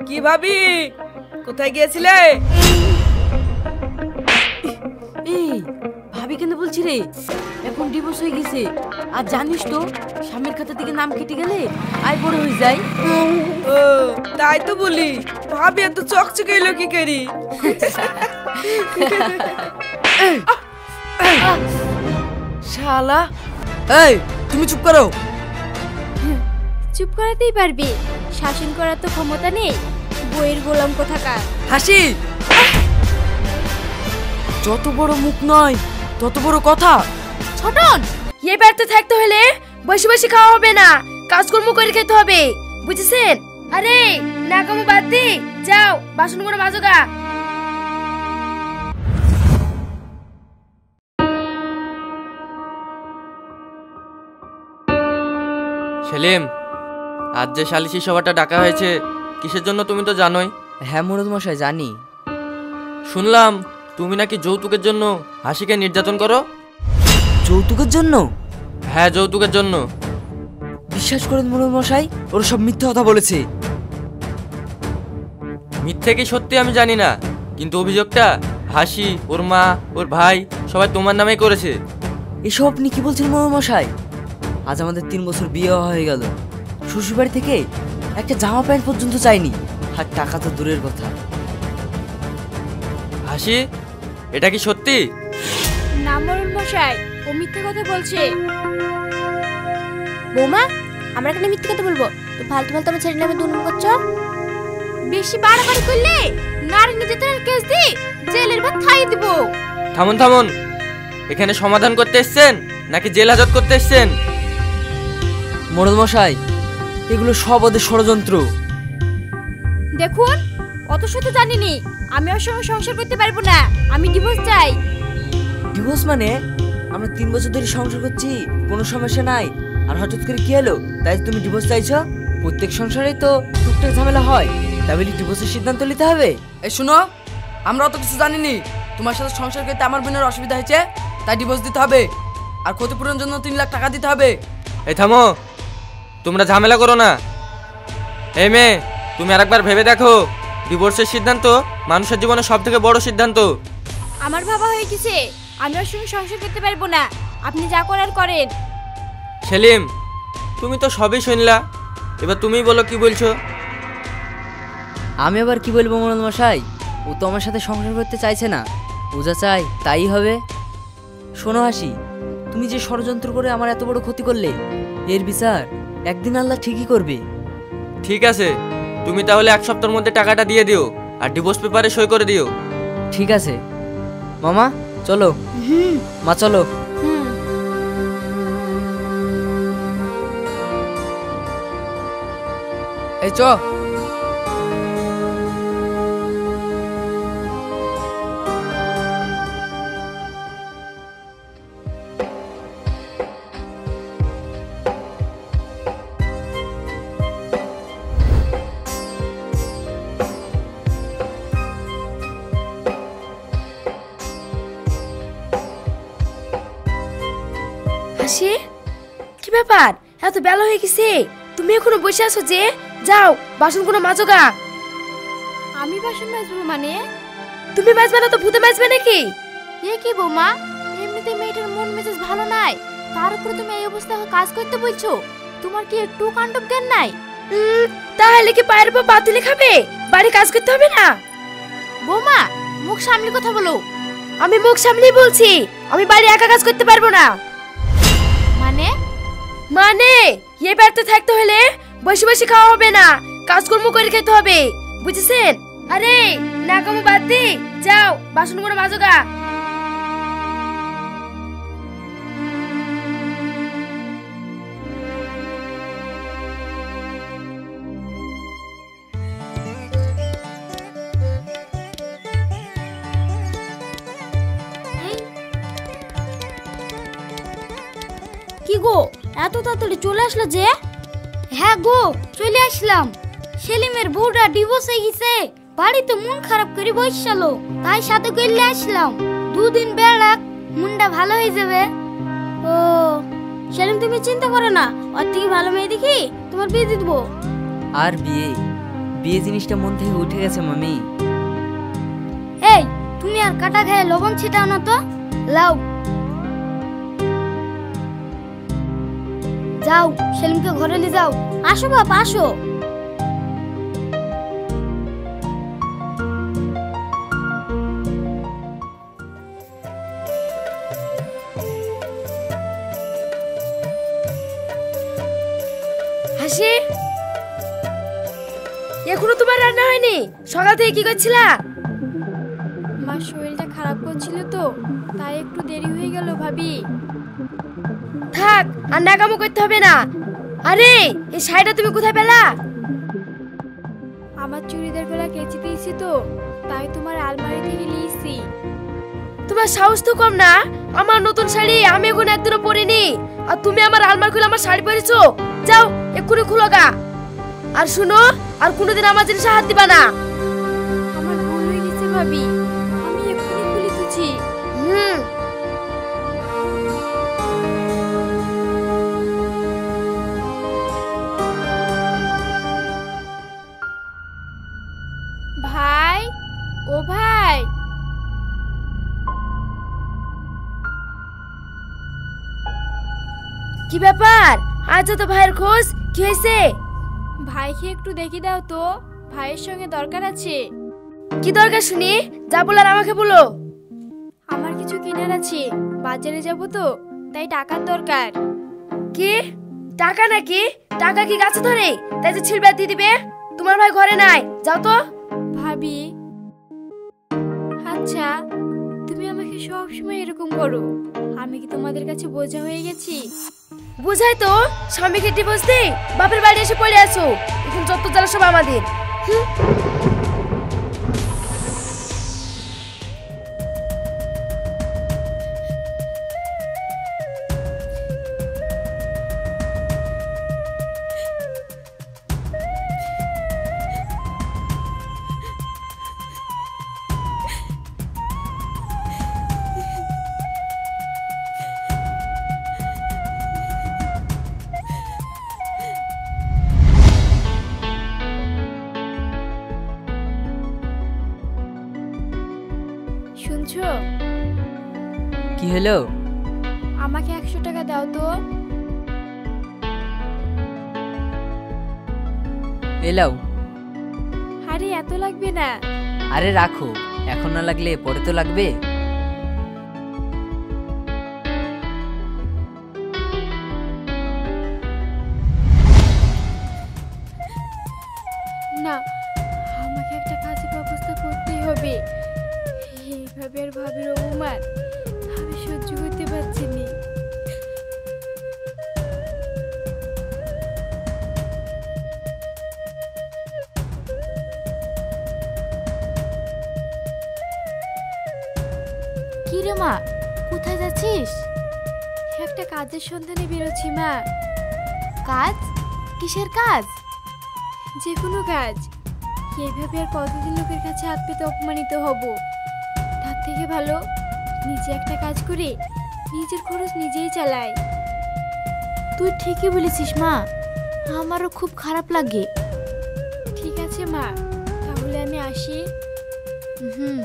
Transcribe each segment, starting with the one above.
কি ভাবি, কোথায় গিয়েছিলে? এই ভাবি কেন বলছি রে? এখন ডিভোর্স হয়ে গেছে। আর জানিস তো স্বামীর খাতা থেকে নাম কেটে গেলে আয় বড় হয়ে যায়। ও তাই তো বলি, ভাবি এত চকচকে এলো কি করি? শালা, এই তুমি চুপ করো। চুপ করাতেই পারবি, শাসন করার তো ক্ষমতা নেই। বইয়ের গোলাম কোথাকার। হাসি, যত বড় মুখ নয় তত বড় কথা। ছোটন, এ বাড়িতে থাকতে হলে বসে বসে খাওয়া হবে না, কাজকর্ম করে খেতে হবে, বুঝেছেন? আরে নাকামো বাদ দি, যাও বাসনগুলো মাজো গা। সেলিম, আজ যে সালিশি সভাটা ডাকা হয়েছে কিসের জন্য তুমি তো জানোই। হ্যাঁ মুরদ মশাই জানি। শুনলাম তুমি নাকি যৌতুকের জন্য হাসিকে নির্যাতন করো। যৌতুকের জন্য? হ্যাঁ, যৌতুকের জন্য। বিশ্বাস করেন মুরদ মশাই, ওরা সব মিথ্যা কথা বলেছে। মিথ্যে কি সত্যি আমি জানি না, কিন্তু অভিযোগটা হাসি, ওর মা, ওর ভাই সবাই তোমার নামেই করেছে। এসব আপনি কি বলছেন মুরদ মশাই? আজ আমাদের 3 বছর বিয়ে হয়ে গেল, শ্বশুরবাড়ি থেকে একটা জামা প্যান্ট পর্যন্ত চাইনি, আর টাকা তো দূরের কথা। হাসি, এটা কি সত্যি? না মরুন মশাই, ও মিথ্যে কথা বলছে। বৌমা, আমরা কেন মিথ্যে কথা বলবো? তো ফালতু ফালতু আমার ছেলের নামে দুর্নাম করছো। বেশি বাড়াবাড়ি করলে নারী নির্যাতনের কেস দি জেলের ভাত খাইয়ে দিব। থামুন থামুন, এখানে সমাধান করতে এসছেন নাকি জেল হাজত করতে এসছেন? মুরদ মশাই, এগুলো সব ওদের ষড়যন্ত্র। দেখুন, অত শুধু জানিনি, আমি ওর সঙ্গে সংসার করতে পারবো না, আমি ডিভোর্স চাই। ডিভোর্স মানে? আমরা 3 বছর ধরে সংসার করছি, কোনো সমস্যা নাই, আর হঠাৎ করে কি হলো তাই তুমি ডিভোর্স চাইছো? প্রত্যেক সংসারেই তো টুকটাক ঝামেলা হয়, তাই বলি ডিভোর্সের সিদ্ধান্ত নিতে হবে? এই শুনো, আমরা অত কিছু জানিনি। তোমার সাথে সংসার করতে আমার বোনের অসুবিধা হয়েছে, তাই ডিভোর্স দিতে হবে, আর ক্ষতিপূরণের জন্য 3 লাখ টাকা দিতে হবে। এই থামো, তোমরা ঝামেলা করো না। এই মেয়ে, তুমি আরেকবার ভেবে দেখো, ডিভোর্সের সিদ্ধান্ত মানুষের জীবনে সব থেকে বড় সিদ্ধান্ত। আমার ভাবা হয়ে গেছে, আমি ওর সঙ্গে সংসার করতে পারবো না, আপনি যা করার করেন। সেলিম, তুমি তো সবই শুনলা, এবার তুমিই বলো কি বলছো। আমি আবার কি বলবো মুরদ মশাই, ও তো আমার সাথে সংসার করতে চাইছে না, ও যা চাই তাই হবে। শোনো হাসি, তুমি যে ষড়যন্ত্র করে আমার এত বড় ক্ষতি করলে, এর বিচার একদিন আল্লাহ ঠিকই করবে। ঠিক আছে, তুমি তাহলে 1 সপ্তাহের মধ্যে টাকাটা দিয়ে দিও, আর ডিভোর্স পেপারে সই করে দিও। ঠিক আছে মামা, চলো। মা চলো। এই চ। হাসি, কি ব্যাপার, এত বেলা হয়ে গেছে, তুমি এখনো বসে আছো যে? যাও বাসনগুলো মাজো গা। আমি বাসন মাজবো মানে? তুমি মাজবে না তো ভূতে মাজবে নাকি? এ কি বৌমা, এমনিতে মেয়েটার মন মেজাজ ভালো নাই, তার উপরে তুমি এই অবস্থায় কাজ করতে বলছো, তোমার কি একটু কাণ্ডব জ্ঞান নাই? তাহলে কি পায়ের উপর পা তুলে খাবে? বাড়ি কাজ করতে হবে না? বৌমা, মুখ সামলে কথা বলো। আমি মুখ সামলেই বলছি, আমি বাড়ি একা কাজ করতে পারবো না। মানে এই বাড়িতে থাকতে হলে বসে বসে খাওয়া হবে না, কাজকর্ম করে খেতে হবে, বুঝেছেন? আরে নাকামো বাদ দি, যাও বাসনগুলো মাজো গা। কি গো, এত তাড়াতাড়ি চলে আসলো যে? হ্যাঁ গো, চলে আসলাম। সেলিমের বউটা ডিভোর্স হয়ে গেছে, বাড়িতে মন খারাপ করে বসছিল, তাই সাথে করে আসলাম। 2 দিন বেড়াক, মনটা ভালো হয়ে যাবে। ও সেলিম, তুমি চিন্তা করো না, ওর থেকে ভালো মেয়ে দেখি তোমার বিয়ে দিয়ে দেবো। আর বিয়ে বিয়ে জিনিসটা মন থেকে উঠে গেছে মামি। এই তুমি আর কাটা খেয়ে লবণ ছিটাও না তো, লাও যাও সেলিমকে ঘরে নিয়ে যাও। আসো বাপ আসো। হাসি, এখনো তোমার রান্না হয়নি? সকাল থেকে কি করছিলা? মার শরীরটা খারাপ করছিল তো, তাই একটু দেরি হয়ে গেল ভাবি। থাক আর নাকামো করতে হবে না। আরে এই শাড়িটা তুমি কোথায় পেলা? আমার চুড়িদার গলা কেচে দিয়েছি তো, তাই তোমার আলমারি থেকে নিয়েছি। তোমার সাহস তো কম না। আমার নতুন শাড়ি আমি এখন একদিনও পরিনি, আর তুমি আমার আলমারি খুলে আমার শাড়ি পরেছো। যাও এক্ষুনি খুলো গা। আর শুনো, আর কোনোদিন আমার জিনিসে হাত দিবা না। আমার ভুল হয়ে গেছে ভাবি, আমি এক্ষুনি খুলে দিচ্ছি। হুম। ভাই, ও ভাই, কি ব্যাপার? আজ তো ভাইয়ের খোঁজ, কি হয়েছে? ভাইকে একটু দেখি দাও তো, ভাইয়ের সঙ্গে দরকার আছে। কি দরকার শুনি? যা বলার আমাকে বলো। আমার কিছু কেনার আছে, বাজারে যাব তো, তাই টাকার দরকার। কি টাকা নাকি? টাকা কি গাছে ধরে তাই যে ছিলবে দিয়ে দিবে? তোমার ভাই ঘরে নাই, যাও তো। ভাবি, আচ্ছা তুমি আমাকে সব সময় এরকম করো, আমি কি তোমাদের কাছে বোঝা হয়ে গেছি? বুঝাই তো, স্বামীকে ডিভোর্স দে বাপের বাড়ি এসে পড়ে আছো। এখন যত জ্বালা সব আমাদের। হুম। শুনছো? কি হলো? আমাকে 100 টাকা দাও তো। এলাও। আরে এত লাগবে না। আরে রাখো, এখন না লাগলে পরে তো লাগবে। না, আমাকে একটা কাজের ব্যবস্থা করতেই হবে। এইভাবে আর ভাবির অপমান আমি সহ্য করতে পারছি না। কি রে মা, কোথায় যাচ্ছিস? একটা কাজের সন্ধানে বেরোচ্ছি মা। কাজ? কিসের কাজ? যে কোনো কাজ। এইভাবে আর কতদিন লোকের কাছে হাত পেতে অপমানিত হব? তার থেকে ভালো নিজে একটা কাজ করে নিজের খরচ নিজেই চালাই। তুই ঠিকই বলেছিস মা, আমারও খুব খারাপ লাগে। ঠিক আছে মা, তাহলে আমি আসি। হুম।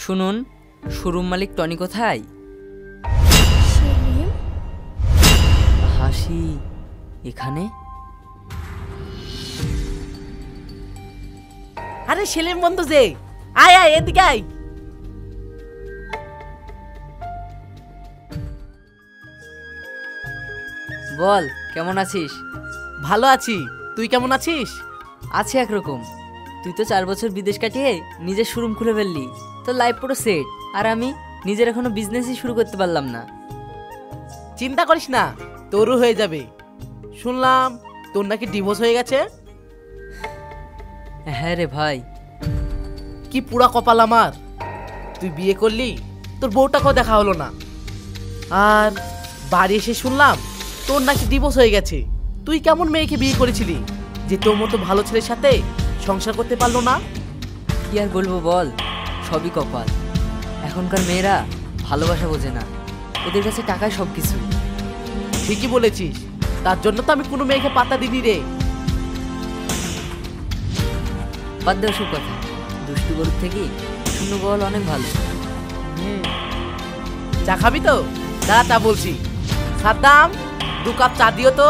শুনুন, শোরুম মালিক টনি কোথায়? সেলিম? হাসি এখানে? আরে সেলিম বন্ধু যে, আয় আয় এদিকে আয়। বল, কেমন আছিস? ভালো আছি, তুই কেমন আছিস? আছে একরকম। তুই তো 4 বছর বিদেশ কাটিয়ে নিজের শোরুম খুলে ফেললি, তোর লাইফ পুরো সেট। আর আমি নিজের এখনো বিজনেসই শুরু করতে পারলাম না। চিন্তা করিস না, তোরও হয়ে যাবে। শুনলাম তোর নাকি ডিভোর্স হয়ে গেছে। হ্যাঁ রে ভাই। কি পুরা কপাল আমার, তুই বিয়ে করলি, তোর বউটাকেও দেখা হলো না। আর বাড়ি এসে শুনলাম তোর নাকি ডিভোর্স হয়ে গেছে। তুই কেমন মেয়েকে বিয়ে করেছিলি যে তোর মতো ভালো ছেলের সাথে সংসার করতে পারলো না? কি আর বলবো বল, সবই কপাল। এখনকার মেয়েরা ভালোবাসা বোঝে না, ওদের কাছে টাকায় সব কিছু। ঠিকই বলেছিস, তার জন্য তো আমি কোনো মেয়েকে পাতা দিনি রে। বাদ দেওয়া সব কথা, দুষ্টু গরুর থেকে শূন্য বল অনেক ভালো। চা খাবি তো? দাঁড়া চা বলছি। সাদ্দাম, 2 কাপ চা দিও তো।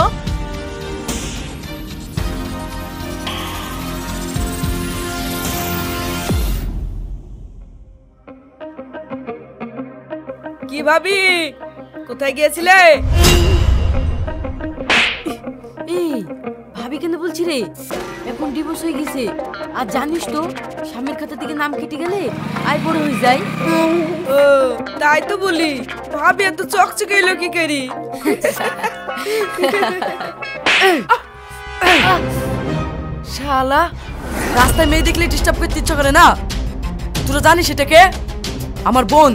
কি ভাবি, কোথায় গিয়েছিলে? এই ভাবি কেন বলছি রে, এখন ডিভোর্স হয়ে গেছে। আর জানিস তো স্বামীর খাতা থেকে নাম কেটে গেলে আয় বড় হয়ে যায়। ও তাই তো বলি, ভাবি এত চকচকে এলো কি করি? শালা, রাস্তায় মেয়ে দেখলে ডিস্টার্ব করতে ইচ্ছা করে না? তোরা জানিস এটাকে? আমার বোন।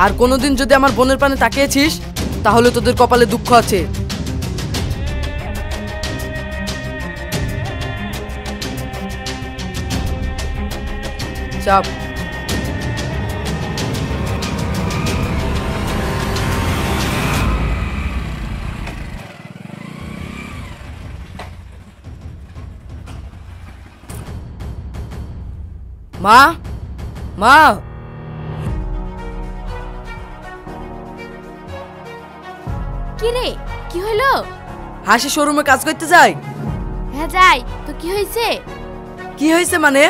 আর কোনোদিন যদি আমার বোনের পানে তাকিয়েছিস তাহলে তোদের কপালে দুঃখ আছে। চাপ। মা, মা, কি রে, কি হলো? হাসি শোরুমে কাজ করতে যাই। হ্যাঁ যাই তো, কি হয়েছে? কি হয়েছে মানে?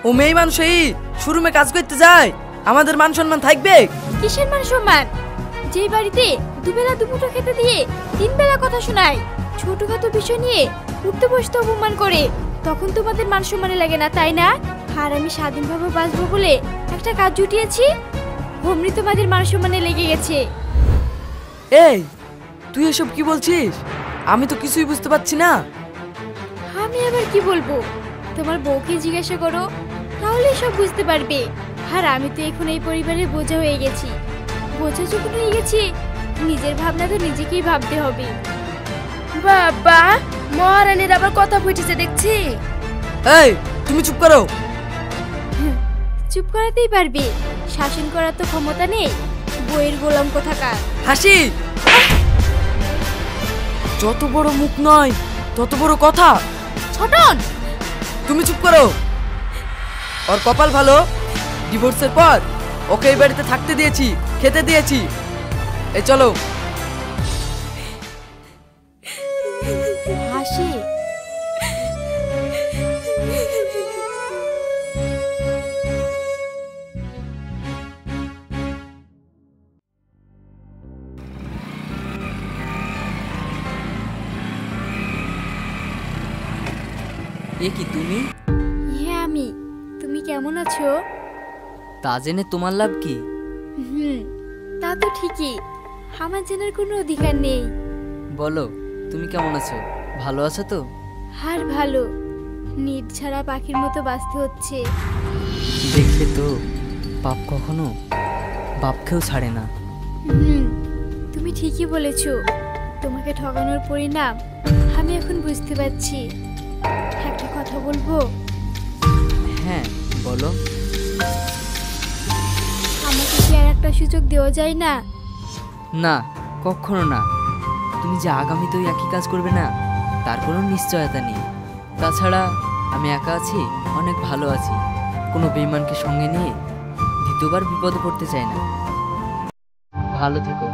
ও মেয়ে মানুষই শোরুমে কাজ করতে যায়, আমাদের মান সম্মান থাকবে? কিসের মান সম্মান? যেই বাড়িতে দুবেলা দুমুঠো খেতে দিয়ে 3 বেলা কথা শোনায়, ছোটখাটো বিষয় নিয়ে উঠতে বসতে অপমান করে, তখন তোমাদের মান সম্মানে লাগে না, তাই না? আর আমি স্বাধীনভাবে বাঁচবো বলে একটা কাজ জুটিয়েছি, অমনি তোমাদের মান সম্মানে লেগে গেছে। এই তুই এসব কি বলছিস? আমি তো কিছুই বুঝতে পারছি না। আমি আবার কি বলবো? তোমার বউকে জিজ্ঞাসা করো, তাহলে সব বুঝতে পারবে। আর আমি তো এখন এই পরিবারের বোঝা হয়ে গেছি। বোঝা যখন হয়ে গেছি, নিজের ভাবনা তো নিজেকেই ভাবতে হবে। বাবা, মহারানীর আবার কথা ফুটেছে দেখছি। এই তুমি চুপ করো। চুপ করাতেই পারবে, শাসন করার তো ক্ষমতা নেই। বইয়ের গোলাম কোথাকার। হাসি, যত বড় মুখ নয় তত বড় কথা। ছোটন, তুমি চুপ করো। ওর কপাল ভালো, ডিভোর্সের পর ওকে এই বাড়িতে থাকতে দিয়েছি, খেতে দিয়েছি। এই চলো। হাসি, এ কি তুমি? হ্যাঁ আমি। তুমি কেমন আছো? তা জেনে তোমার লাভ কি? তা তো ঠিকই, আমার জানার কোনো অধিকার নেই। বলো, তুমি কেমন আছো? ভালো আছো তো? আর ভালো, নিট ছাড়া পাখির মতো বাঁচতে হচ্ছে। দেখলে তো, পাপ কখনো বাপকেও ছাড়ে না। তুমি ঠিকই বলেছো। তোমাকে ঠকানোর পরিণাম আমি এখন বুঝতে পারছি। একটা কথা বলবো? হ্যাঁ বলো। আমাকে কি আর একটা সুযোগ দেওয়া যায় না? না, কখনো না। তুমি যে আগামীতেও একই কাজ করবে না তার কোনো নিশ্চয়তা নেই। তাছাড়া আমি একা আছি, অনেক ভালো আছি। কোনো বেঈমানকে সঙ্গে নিয়ে দ্বিতীয়বার বিপদে পড়তে চাই না। ভালো থেকো।